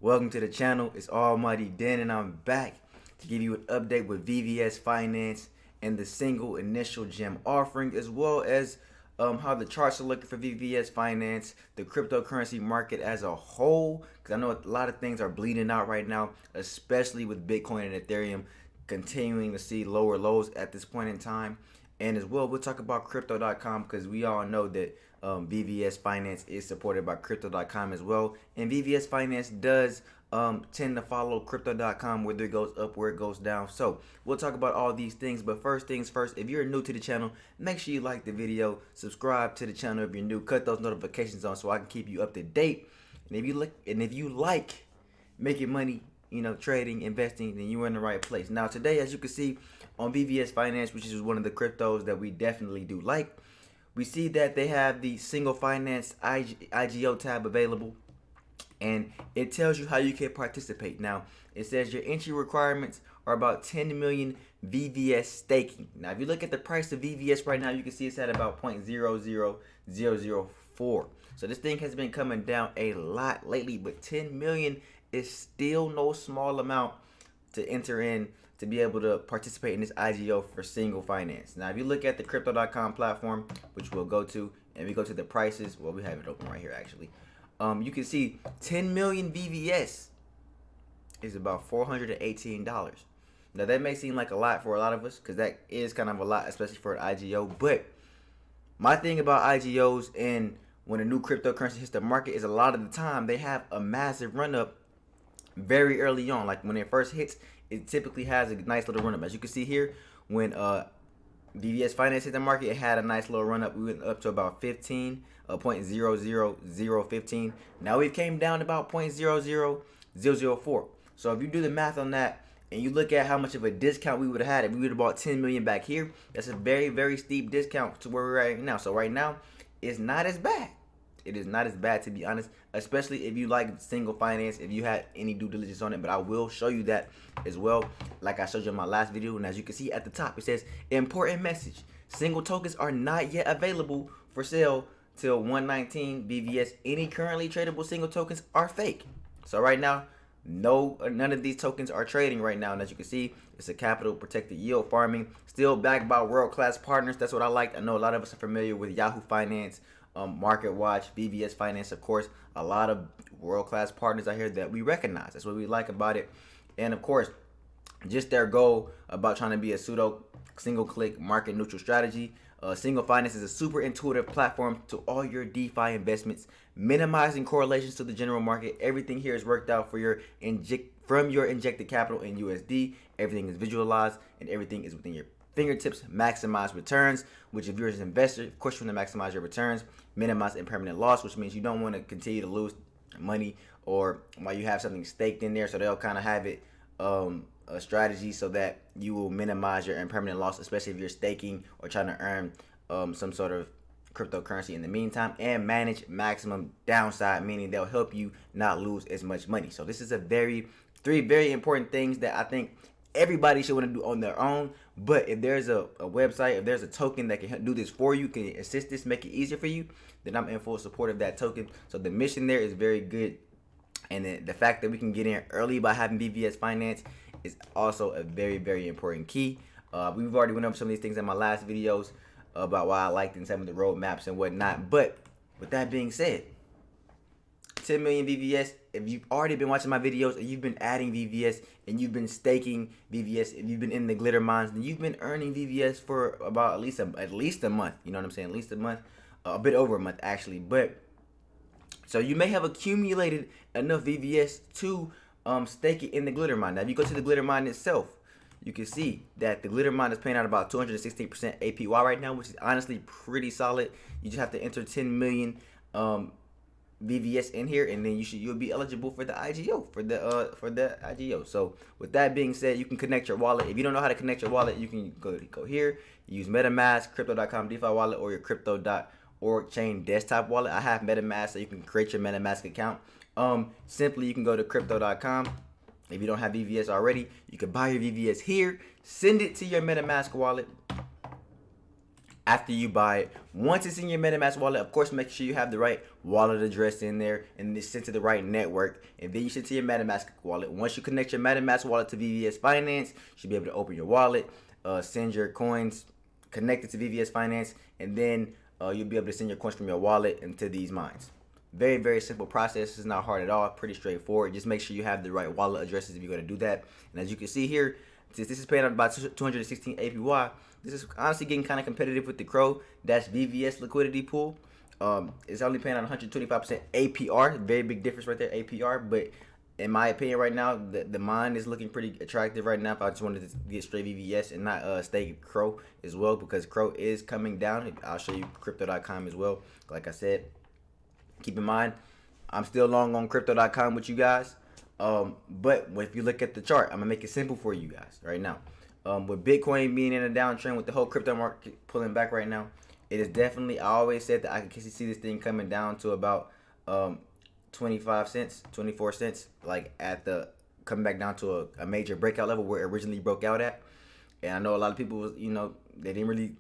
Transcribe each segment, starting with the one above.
Welcome to the channel. It's AlmightyDen and I'm back to give you an update with VVS Finance and the single initial gem offering, as well as how the charts are looking for VVS Finance, the cryptocurrency market as a whole, because I know a lot of things are bleeding out right now, especially with Bitcoin and Ethereum continuing to see lower lows at this point in time. And as well, we'll talk about crypto.com because we all know that VVS Finance is supported by crypto.com as well. And VVS Finance does tend to follow crypto.com, whether it goes up or it goes down. So we'll talk about all these things. But first things first, if you're new to the channel, make sure you like the video, subscribe to the channel if you're new, cut those notifications on so I can keep you up to date. And if you like making money, trading, investing, then you're in the right place. Now today, as you can see on VVS Finance, which is one of the cryptos that we definitely do like, we see that they have the single finance IGO tab available, and it tells you how you can participate. Now it says your entry requirements are about 10 million VVS staking. Now if you look at the price of VVS right now, you can see it's at about 0.00004. So this thing has been coming down a lot lately, but 10 million is still no small amount to enter in to be able to participate in this IGO for single finance. Now if you look at the crypto.com platform, which we'll go to, and we go to the prices, well, we have it open right here actually, you can see 10 million VVS is about $418. Now that may seem like a lot for a lot of us, because that is kind of a lot, especially for an IGO. But my thing about IGOs and when a new cryptocurrency hits the market is a lot of the time they have a massive run up very early on. Like when it first hits, it typically has a nice little run up. As you can see here, when VVS Finance hit the market, it had a nice little run up. We went up to about 15.00015. Now we've came down to about 0.00004. So if you do the math on that and you look at how much of a discount we would have had if we would have bought 10 million back here, that's a very, very steep discount to where we're at right now. So right now, it's not as bad. It is not as bad, to be honest, especially if you like single finance, if you had any due diligence on it. But I will show you that as well, like I showed you in my last video. And as you can see at the top, it says important message: single tokens are not yet available for sale till 119 VVS. Any currently tradable single tokens are fake. So right now, none of these tokens are trading right now. And as you can see, it's a capital protected yield farming, still backed by world-class partners. That's what I like. I know a lot of us are familiar with Yahoo Finance, Market Watch, VVS Finance, of course. A lot of world-class partners out here that we recognize. That's what we like about it. And of course, just their goal about trying to be a pseudo single-click market neutral strategy. Single Finance is a super intuitive platform to all your DeFi investments, minimizing correlations to the general market. Everything here is worked out for your injected capital in USD. Everything is visualized and everything is within your fingertips. Maximize returns, which if you're an investor, of course you want to maximize your returns. Minimize impermanent loss, which means you don't want to continue to lose money or while you have something staked in there. So they'll kind of have it a strategy so that you will minimize your impermanent loss, especially if you're staking or trying to earn some sort of cryptocurrency in the meantime, and manage maximum downside, meaning they'll help you not lose as much money. So this is three very important things that I think everybody should want to do on their own. But if there's a website, if there's a token that can do this for you, can assist this, make it easier for you, then I'm in full support of that token. So the mission there is very good. And the fact that we can get in early by having VVS Finance is also a very, very important key. We've already went over some of these things in my last videos about why I liked and some of the roadmaps and whatnot. But with that being said, 10 million VVS. If you've already been watching my videos and you've been adding VVS and you've been staking VVS, if you've been in the glitter mines, then you've been earning VVS for about at least a month. You know what I'm saying? At least a month, a bit over a month actually. But so you may have accumulated enough VVS to stake it in the glitter mine. Now if you go to the glitter mine itself, you can see that the glitter mine is paying out about 216% APY right now, which is honestly pretty solid. You just have to enter 10 million VVS in here, and then you'll be eligible for the IGO for the IGO. So with that being said, you can connect your wallet. If you don't know how to connect your wallet, you can go here, use MetaMask, Crypto.com DeFi wallet, or your Crypto.org chain desktop wallet. I have MetaMask, so you can create your MetaMask account. Simply you can go to Crypto.com. If you don't have VVS already, you can buy your VVS here, send it to your MetaMask wallet, after you buy it. Once it's in your MetaMask wallet, of course, make sure you have the right wallet address in there and it's sent to the right network. And then you send to your MetaMask wallet. Once you connect your MetaMask wallet to VVS Finance, you should be able to open your wallet, send your coins, connect it to VVS Finance, and then you'll be able to send your coins from your wallet into these mines. Very, very simple process. It's not hard at all. Pretty straightforward. Just make sure you have the right wallet addresses if you're going to do that. And as you can see here, since this is paying out about 216 APY, this is honestly getting kind of competitive with the CRO VVS liquidity pool. It's only paying out 125% APR. Very big difference right there, APR. But in my opinion, right now, the mine is looking pretty attractive right now. If I just wanted to get straight VVS and not stay CRO as well, because CRO is coming down. I'll show you crypto.com as well. Like I said, keep in mind, I'm still long on crypto.com with you guys. But if you look at the chart, I'm gonna make it simple for you guys right now. With Bitcoin being in a downtrend, with the whole crypto market pulling back right now, it is definitely, I always said that I can see this thing coming down to about 25 cents, 24 cents, like at the coming back down to a major breakout level where it originally broke out at. And I know a lot of people was, they didn't really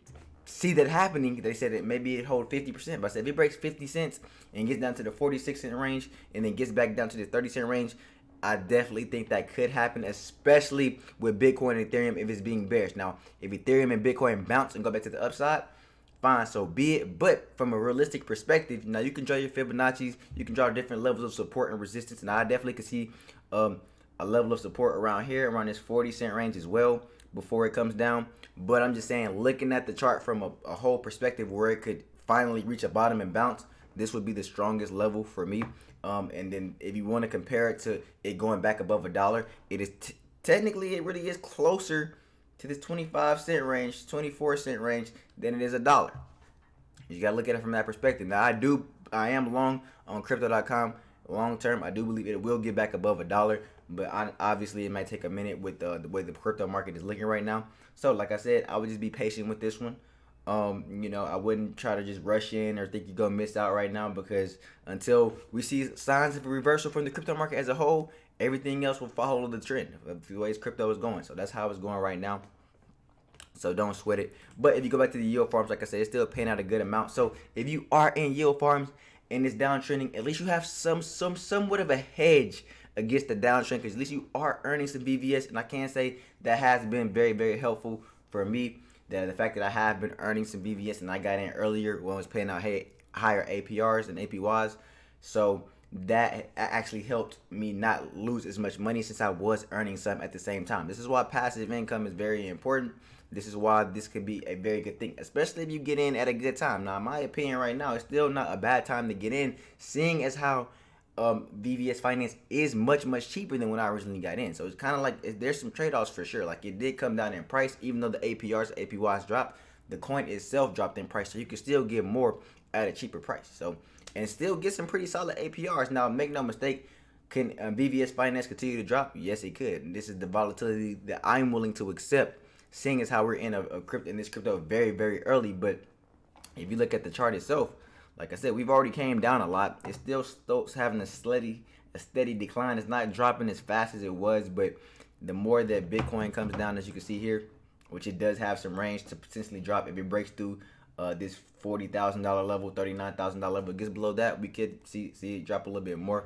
see that happening. They said that maybe it hold 50%, but I said if it breaks 50 cents and gets down to the 46-cent range and then gets back down to the 30-cent range, I definitely think that could happen, especially with Bitcoin and Ethereum if it's being bearish. Now, if Ethereum and Bitcoin bounce and go back to the upside, fine, so be it. But from a realistic perspective, now you can draw your Fibonacci's, you can draw different levels of support and resistance, and I definitely could see a level of support around here, around this 40-cent range as well before it comes down. But I'm just saying, looking at the chart from a whole perspective where it could finally reach a bottom and bounce, this would be the strongest level for me. And then if you want to compare it to it going back above $1, it is technically, it really is closer to this 25-cent range, 24-cent range than it is $1. You gotta look at it from that perspective. Now I am long on crypto.com long term. I do believe it will get back above $1, but obviously it might take a minute with the way the crypto market is looking right now. So like I said, I would just be patient with this one. I wouldn't try to just rush in or think you're gonna miss out right now, because until we see signs of a reversal from the crypto market as a whole, everything else will follow the trend of the ways crypto is going. So that's how it's going right now. So don't sweat it. But if you go back to the yield farms, like I said, it's still paying out a good amount. So if you are in yield farms and it's downtrending, at least you have somewhat of a hedge against the downtrend, because at least you are earning some VVS. And I can say that has been very, very helpful for me. The fact that I have been earning some VVS and I got in earlier when I was paying out higher APRs and APYs. So that actually helped me not lose as much money, since I was earning some at the same time. This is why passive income is very important. This is why this could be a very good thing, especially if you get in at a good time. Now, in my opinion right now, it's still not a bad time to get in, seeing as how VVS Finance is much, much cheaper than when I originally got in. So it's kind of like there's some trade-offs for sure. Like, it did come down in price, even though the APRs, APYs dropped, the coin itself dropped in price. So you can still get more at a cheaper price. So, and still get some pretty solid APRs. Now, make no mistake, can VVS Finance continue to drop? Yes, it could. And this is the volatility that I'm willing to accept, seeing as how we're in this crypto very, very early. But if you look at the chart itself, like I said, we've already came down a lot. It's still having a steady decline. It's not dropping as fast as it was, but the more that Bitcoin comes down, as you can see here, which it does have some range to potentially drop if it breaks through this $40,000 level, $39,000 level. It gets below that, we could see it drop a little bit more.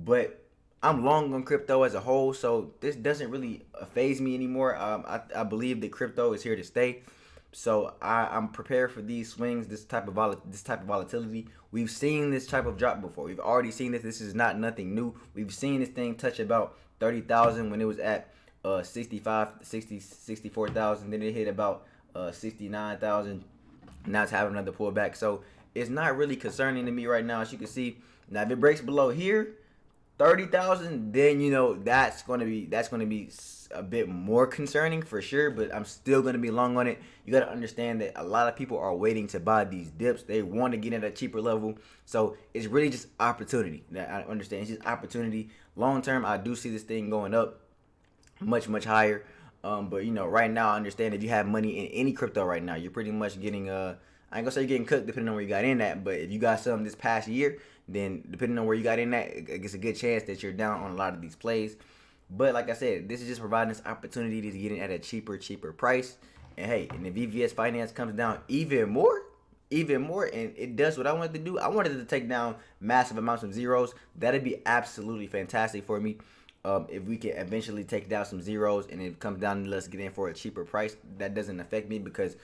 But I'm long on crypto as a whole, so this doesn't really faze me anymore. I believe that crypto is here to stay. So I'm prepared for these swings, this type of volatility. We've seen this type of drop before. We've already seen this. This is not nothing new. We've seen this thing touch about 30,000 when it was at 64,000. Then it hit about 69,000. Now it's having another pullback. So it's not really concerning to me right now, as you can see. Now if it breaks below here, 30,000, then that's going to be a bit more concerning for sure, but I'm still going to be long on it. You got to understand that a lot of people are waiting to buy these dips. They want to get at a cheaper level. So it's really just opportunity. I understand it's just opportunity. Long term, I do see this thing going up much, much higher. But right now, I understand if you have money in any crypto right now, you're pretty much getting I ain't gonna say you're getting cooked depending on where you got in at, but if you got some this past year, then depending on where you got in at, it's a good chance that you're down on a lot of these plays. But like I said, this is just providing this opportunity to get in at a cheaper price. And hey, and the VVS finance comes down even more, and it does what I wanted to do. I wanted to take down massive amounts of zeros. That'd be absolutely fantastic for me. If we can eventually take down some zeros and it comes down to let's get in for a cheaper price, that doesn't affect me because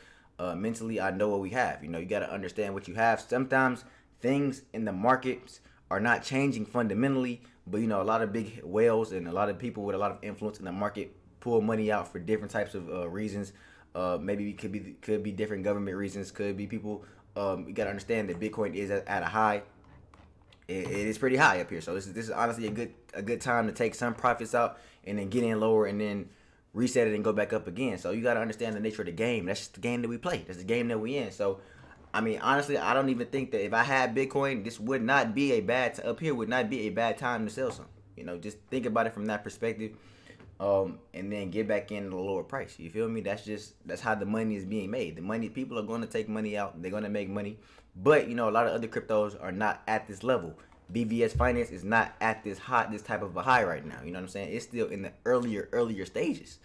mentally I know what we have. You know, you got to understand what you have. Sometimes things in the markets are not changing fundamentally, but you know, a lot of big whales and a lot of people with a lot of influence in the market pull money out for different types of reasons. Maybe it could be different government reasons. Could be people. You got to understand that Bitcoin is at a high. It is pretty high up here. So this is honestly a good time to take some profits out and then get in lower and then reset it and go back up again. So you got to understand the nature of the game. That's just the game that we play. That's the game that we in. So I mean, honestly, I don't even think that if I had Bitcoin, this would not be a bad up here would not be a bad time to sell some. You know, just think about it from that perspective. And then get back in at a lower price. You feel me? That's how the money is being made. The money, people are going to take money out. They're going to make money. But, you know, a lot of other cryptos are not at this level. VVS Finance is not at this type of a high right now. You know what I'm saying? It's still in the earlier stages.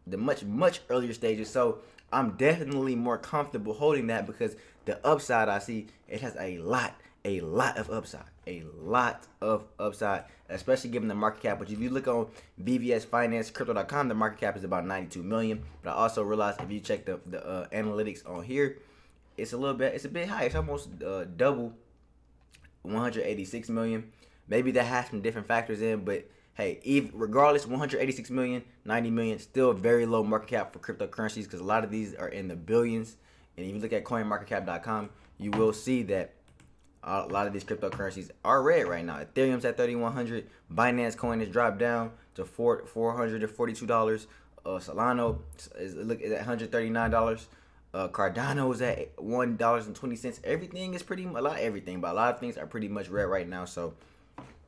The much earlier stages. So I'm definitely more comfortable holding that because the upside I see, it has a lot of upside. A lot of upside, especially given the market cap. But if you look on VVS Finance Crypto.com, the market cap is about 92 million. But I also realized if you check the analytics on here, it's a bit high. It's almost double 186 million. Maybe that has some different factors in, but hey, regardless, 186 million, 90 million, still very low market cap for cryptocurrencies because a lot of these are in the billions. And if you look at coinmarketcap.com, you will see that a lot of these cryptocurrencies are red right now. Ethereum's at 3,100. Binance Coin has dropped down to $442. Solano is at $139. Cardano is at $1.20. Everything is but a lot of things are pretty much red right now. So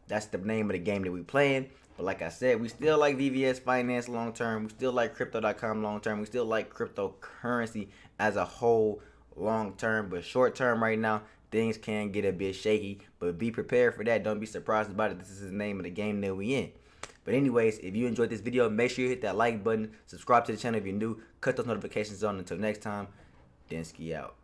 that's the name of the game that we playing. But like I said, we still like VVS Finance long term. We still like Crypto.com long term. We still like cryptocurrency as a whole long term. But short term right now, things can get a bit shaky. But be prepared for that. Don't be surprised about it. This is the name of the game that we in. But anyways, if you enjoyed this video, make sure you hit that like button. Subscribe to the channel if you're new. Cut those notifications on. Until next time, Densky out.